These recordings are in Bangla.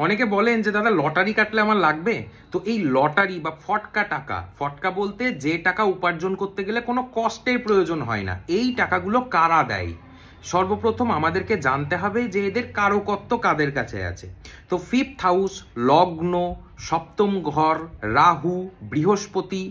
অনেকে বলেন যে দাদা লটারি কাটলে আমার লাগবে, তো এই লটারি বা ফটকা টাকা, ফটকা বলতে যে টাকা উপার্জন করতে গেলে কোনো কষ্টের প্রয়োজন হয় না, এই টাকাগুলো কারা দেয়? সর্বপ্রথম আমাদেরকে জানতে হবে যে এদের কারকত্ব কাদের কাছে আছে। তো ফিফথ হাউস, লগ্ন, সপ্তম ঘর, রাহু, বৃহস্পতি,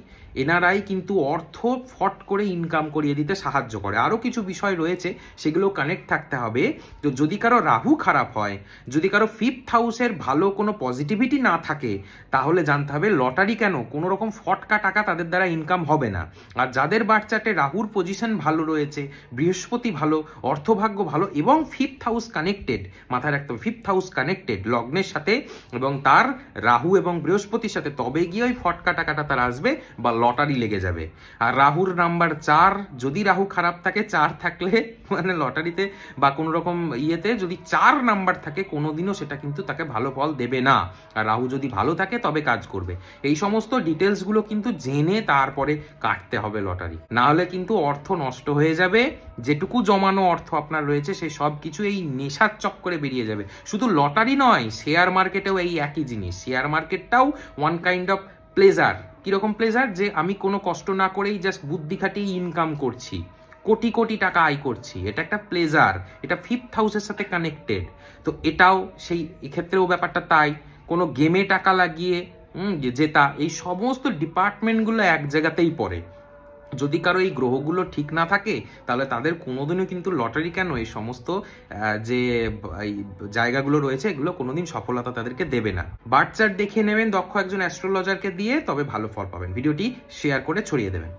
এনারাই কিন্তু অর্থ ফট করে ইনকাম করিয়ে দিতে সাহায্য করে। আরও কিছু বিষয় রয়েছে, সেগুলো কানেক্ট থাকতে হবে। তো যদি কারো রাহু খারাপ হয়, যদি কারো ফিফথ হাউসের ভালো কোনো পজিটিভিটি না থাকে, তাহলে জানতে হবে লটারি কেন, কোনো রকম ফটকা টাকা তাদের দ্বারা ইনকাম হবে না। আর যাদের বার্থ চার্টে রাহুর পজিশন ভালো রয়েছে, বৃহস্পতি ভালো, অর্থভাগ্য ভালো এবং ফিফথ হাউস কানেক্টেড, মাথায় রাখতে হবে ফিফথ হাউস কানেক্টেড লগ্নের সাথে এবং তার রাহু এবং বৃহস্পতির সাথে, তবে গিয়ে ওই ফটকা টাকাটা তার আসবে বা লটারি লেগে যাবে। আর রাহুর নাম্বার 4, যদি রাহু খারাপ থাকে, 4 থাকলে মানে লটারিতে বা কোনো রকম ইয়েতে যদি 4 নাম্বার থাকে, কোনোদিনও সেটা কিন্তু তাকে ভালো ফল দেবে না। আর রাহু যদি ভালো থাকে তবে কাজ করবে। এই সমস্ত ডিটেলসগুলো কিন্তু জেনে তারপরে কাটতে হবে লটারি, না হলে কিন্তু অর্থ নষ্ট হয়ে যাবে। যেটুকু জমানো অর্থ আপনার রয়েছে সেই সব কিছু এই নেশার চক্করে বেরিয়ে যাবে। শুধু লটারি নয়, শেয়ার মার্কেটেও এই একই জিনিস। শেয়ার মার্কেটটাও ওয়ান কাইন্ড অফ প্লেজার। কিরকম প্লেজার? যে আমি কোনো কষ্ট না করেই জাস্ট বুদ্ধি খাটিয়ে ইনকাম করছি, কোটি কোটি টাকা আয় করছি, এটা একটা প্লেজার, এটা ফিফথ হাউসের সাথে কানেক্টেড। তো এটাও সেই ক্ষেত্রেও ব্যাপারটা তাই। কোনো গেমে টাকা লাগিয়ে জেতা, এই সমস্ত ডিপার্টমেন্টগুলো এক জায়গাতেই পড়ে। যদি কারো এই গ্রহগুলো ঠিক না থাকে, তাহলে তাদের কোনোদিনও কিন্তু লটারি কেন, এই সমস্ত যে জায়গাগুলো রয়েছে, এগুলো কোনোদিন সফলতা তাদেরকে দেবে না। বার্থ চার্ট দেখিয়ে নেবেন দক্ষ একজন অ্যাস্ট্রোলজারকে দিয়ে, তবে ভালো ফল পাবেন। ভিডিওটি শেয়ার করে ছড়িয়ে দেবেন।